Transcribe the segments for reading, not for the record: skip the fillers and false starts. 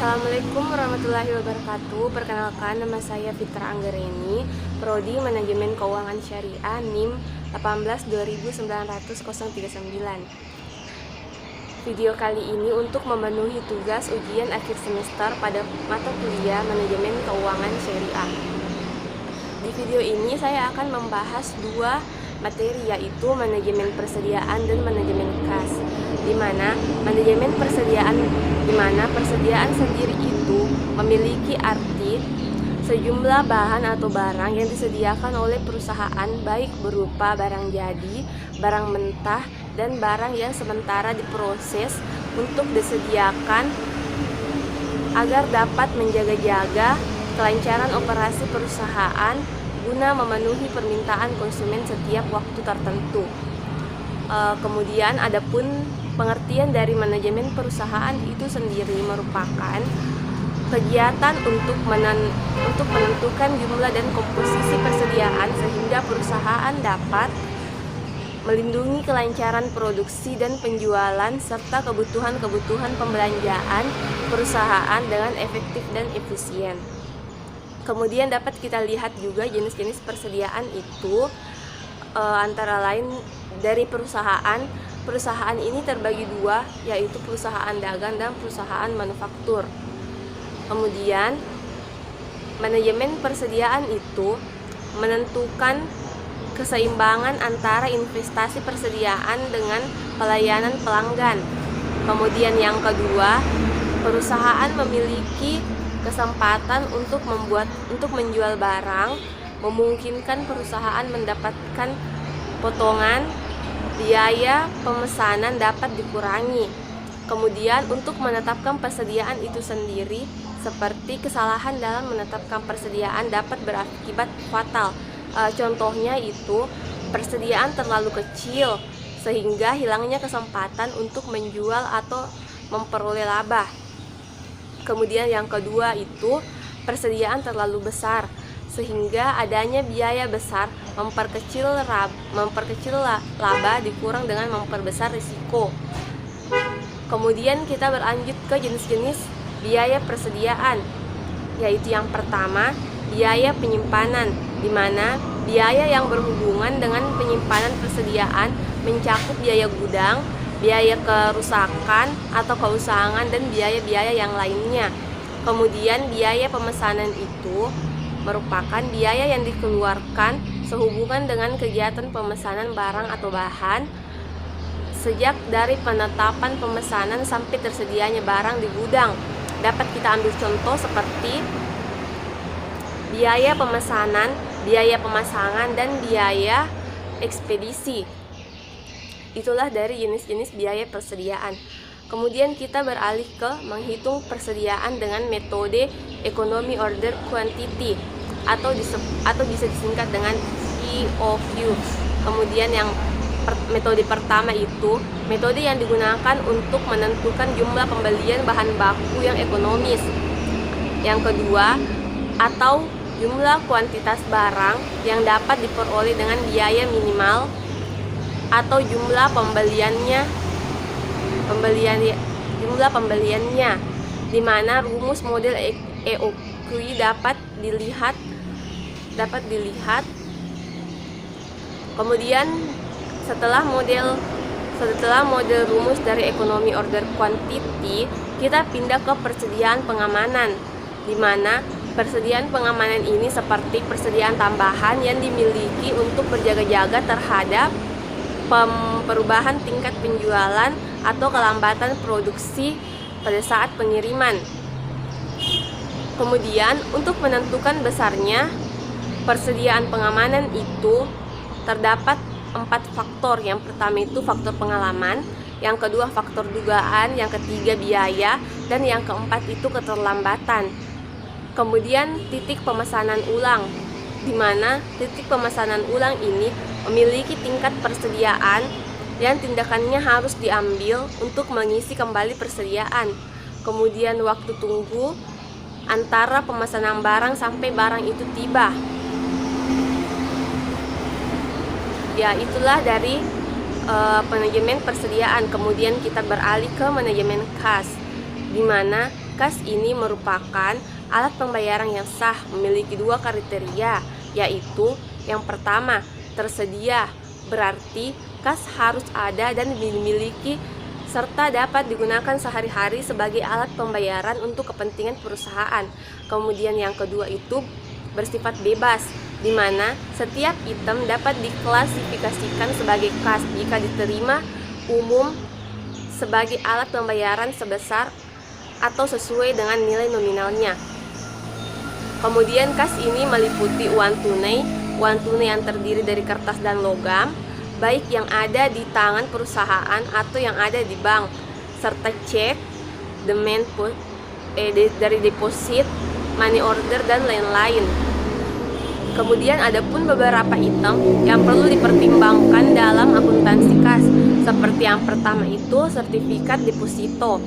Assalamualaikum warahmatullahi wabarakatuh. Perkenalkan, nama saya Fitra Anggereni, Prodi Manajemen Keuangan Syariah, NIM 18 2019 039. Video kali ini untuk memenuhi tugas ujian akhir semester pada mata kuliah Manajemen Keuangan Syariah. Di video ini saya akan membahas dua materi, yaitu manajemen persediaan dan manajemen kas, di mana persediaan sendiri itu memiliki arti sejumlah bahan atau barang yang disediakan oleh perusahaan, baik berupa barang jadi, barang mentah, dan barang yang sementara diproses untuk disediakan agar dapat menjaga-jaga kelancaran operasi perusahaan guna memenuhi permintaan konsumen setiap waktu tertentu. Kemudian adapun pengertian dari manajemen perusahaan itu sendiri merupakan kegiatan untuk menentukan jumlah dan komposisi persediaan sehingga perusahaan dapat melindungi kelancaran produksi dan penjualan serta kebutuhan pembelanjaan perusahaan dengan efektif dan efisien. Kemudian dapat kita lihat juga jenis-jenis persediaan itu antara lain dari perusahaan ini terbagi dua, yaitu perusahaan dagang dan perusahaan manufaktur. Kemudian manajemen persediaan itu menentukan keseimbangan antara investasi persediaan dengan pelayanan pelanggan. Kemudian yang kedua, perusahaan memiliki kesempatan untuk menjual barang, memungkinkan perusahaan mendapatkan potongan biaya pemesanan dapat dikurangi. Kemudian untuk menetapkan persediaan itu sendiri, seperti kesalahan dalam menetapkan persediaan dapat berakibat fatal. Contohnya itu persediaan terlalu kecil sehingga hilangnya kesempatan untuk menjual atau memperoleh laba. Kemudian yang kedua itu persediaan terlalu besar sehingga adanya biaya besar memperkecil laba dikurang dengan memperbesar risiko. Kemudian kita berlanjut ke jenis-jenis biaya persediaan, yaitu yang pertama biaya penyimpanan, di mana biaya yang berhubungan dengan penyimpanan persediaan mencakup biaya gudang, biaya kerusakan atau keusangan, dan biaya-biaya yang lainnya. Kemudian biaya pemesanan itu merupakan biaya yang dikeluarkan sehubungan dengan kegiatan pemesanan barang atau bahan sejak dari penetapan pemesanan sampai tersedianya barang di gudang. Dapat kita ambil contoh seperti biaya pemesanan, biaya pemasangan, dan biaya ekspedisi. Itulah dari jenis-jenis biaya persediaan. Kemudian kita beralih ke menghitung persediaan dengan metode Economy Order Quantity atau bisa disingkat dengan EOQ. Kemudian yang metode pertama itu metode yang digunakan untuk menentukan jumlah pembelian bahan baku yang ekonomis. Yang kedua, atau jumlah kuantitas barang yang dapat diperoleh dengan biaya minimal atau jumlah pembeliannya, di mana rumus model EOQ dapat dilihat. Kemudian setelah model rumus dari Economy Order Quantity, kita pindah ke persediaan pengamanan, di mana persediaan pengamanan ini seperti persediaan tambahan yang dimiliki untuk berjaga-jaga terhadap perubahan tingkat penjualan atau kelambatan produksi pada saat pengiriman. Kemudian untuk menentukan besarnya persediaan pengamanan itu terdapat 4 faktor. Yang pertama itu faktor pengalaman, yang kedua faktor dugaan, yang ketiga biaya, dan yang keempat itu keterlambatan. Kemudian titik pemesanan ulang, di mana titik pemesanan ulang ini memiliki tingkat persediaan yang tindakannya harus diambil untuk mengisi kembali persediaan. Kemudian waktu tunggu antara pemesanan barang sampai barang itu tiba. Ya, itulah dari manajemen persediaan. Kemudian kita beralih ke manajemen kas, di mana kas ini merupakan alat pembayaran yang sah, memiliki dua kriteria, yaitu yang pertama, tersedia, berarti kas harus ada dan dimiliki serta dapat digunakan sehari-hari sebagai alat pembayaran untuk kepentingan perusahaan. Kemudian yang kedua itu bersifat bebas, di mana setiap item dapat diklasifikasikan sebagai kas jika diterima umum sebagai alat pembayaran sebesar atau sesuai dengan nilai nominalnya. Kemudian kas ini meliputi uang tunai yang terdiri dari kertas dan logam, baik yang ada di tangan perusahaan atau yang ada di bank, serta cek, demand dari deposit, money order, dan lain-lain. Kemudian ada pun beberapa item yang perlu dipertimbangkan dalam akuntansi kas, seperti yang pertama itu sertifikat deposito,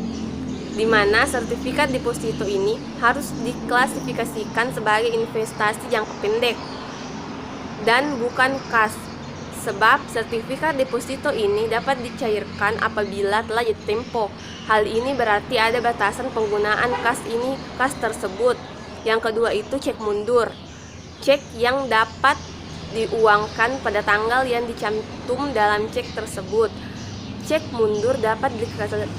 di mana sertifikat deposito ini harus diklasifikasikan sebagai investasi jangka pendek dan bukan kas, sebab sertifikat deposito ini dapat dicairkan apabila telah jatuh tempo. Hal ini berarti ada batasan penggunaan kas tersebut. Yang kedua itu cek mundur, cek yang dapat diuangkan pada tanggal yang dicantum dalam cek tersebut. Cek mundur dapat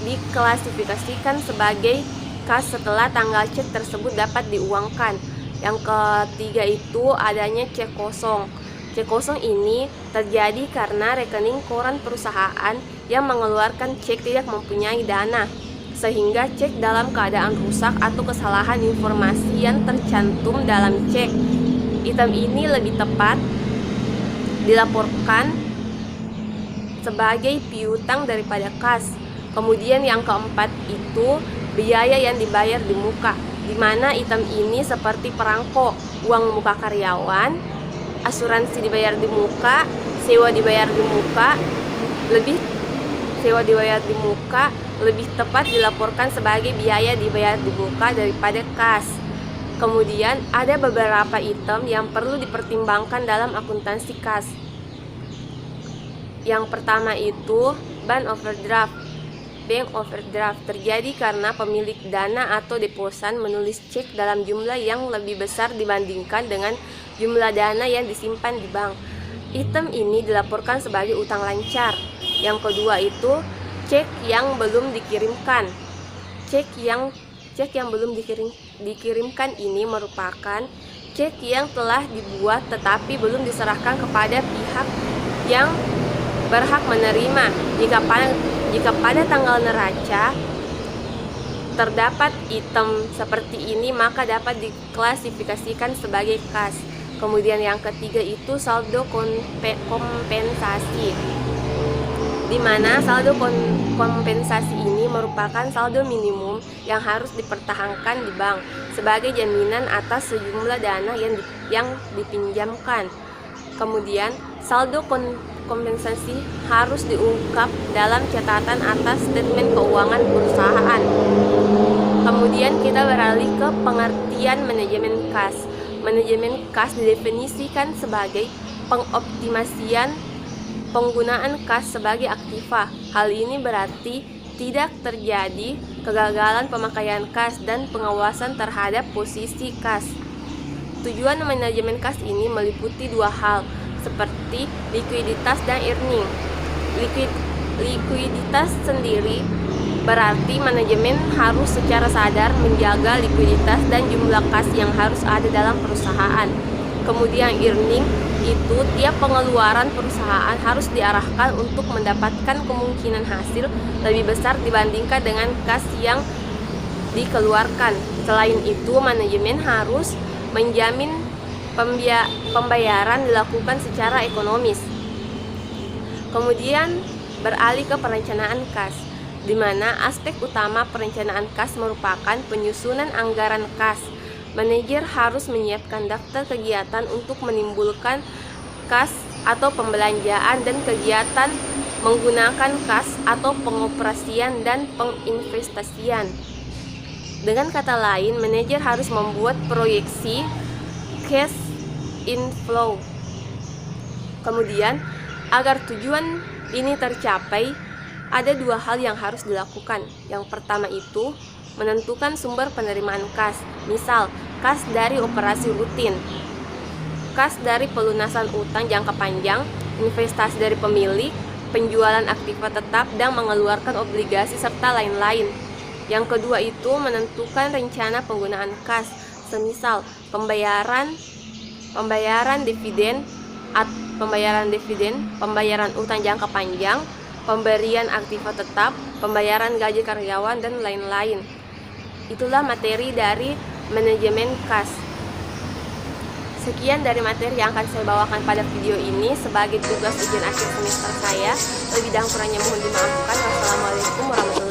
diklasifikasikan sebagai kas setelah tanggal cek tersebut dapat diuangkan. Yang ketiga itu adanya cek kosong. Cek kosong ini terjadi karena rekening koran perusahaan yang mengeluarkan cek tidak mempunyai dana, sehingga cek dalam keadaan rusak atau kesalahan informasi yang tercantum dalam cek. Item ini lebih tepat dilaporkan sebagai piutang daripada kas. Kemudian yang keempat itu biaya yang dibayar di muka, di mana item ini seperti perangko, uang muka karyawan, asuransi dibayar di muka, sewa dibayar di muka, lebih tepat dilaporkan sebagai biaya dibayar di muka daripada kas. Kemudian ada beberapa item yang perlu dipertimbangkan dalam akuntansi kas. Yang pertama itu bank overdraft. Bank overdraft terjadi karena pemilik dana atau deposan menulis cek dalam jumlah yang lebih besar dibandingkan dengan jumlah dana yang disimpan di bank. Item ini dilaporkan sebagai utang lancar. Yang kedua itu cek yang belum dikirimkan. Cek yang belum dikirimkan ini merupakan cek yang telah dibuat tetapi belum diserahkan kepada pihak yang berhak menerima. Jika pada tanggal neraca terdapat item seperti ini, maka dapat diklasifikasikan sebagai kas. Kemudian yang ketiga itu saldo kompensasi, di mana saldo kompensasi ini merupakan saldo minimum yang harus dipertahankan di bank sebagai jaminan atas sejumlah dana yang dipinjamkan. Kemudian saldo kompensasi harus diungkap dalam catatan atas statement keuangan perusahaan. Kemudian kita beralih ke pengertian manajemen kas. Manajemen kas didefinisikan sebagai pengoptimasian penggunaan kas sebagai aktiva. Hal ini berarti tidak terjadi kegagalan pemakaian kas dan pengawasan terhadap posisi kas. Tujuan manajemen kas ini meliputi dua hal, seperti likuiditas dan earning. Likuiditas sendiri berarti manajemen harus secara sadar menjaga likuiditas dan jumlah kas yang harus ada dalam perusahaan. Kemudian earning itu tiap pengeluaran perusahaan harus diarahkan untuk mendapatkan kemungkinan hasil lebih besar dibandingkan dengan kas yang dikeluarkan. Selain itu, manajemen harus menjamin pembayaran dilakukan secara ekonomis. Kemudian beralih ke perencanaan kas, di mana aspek utama perencanaan kas merupakan penyusunan anggaran kas. Manajer harus menyiapkan daftar kegiatan untuk menimbulkan kas atau pembelanjaan dan kegiatan menggunakan kas atau pengoperasian dan penginvestasian. Dengan kata lain, manajer harus membuat proyeksi cash inflow. Kemudian, agar tujuan ini tercapai, ada dua hal yang harus dilakukan. Yang pertama itu menentukan sumber penerimaan kas, misal kas dari operasi rutin, kas dari pelunasan utang jangka panjang, investasi dari pemilik, penjualan aktiva tetap, dan mengeluarkan obligasi serta lain-lain. Yang kedua itu menentukan rencana penggunaan kas, semisal pembayaran dividen, pembayaran utang jangka panjang, pemberian aktiva tetap, pembayaran gaji karyawan, dan lain-lain. Itulah materi dari manajemen kas. Sekian dari materi yang akan saya bawakan pada video ini sebagai tugas ujian akhir semester saya. Lebih dan kurangnya mohon dimaafkan. Wassalamualaikum warahmatullahi wabarakatuh.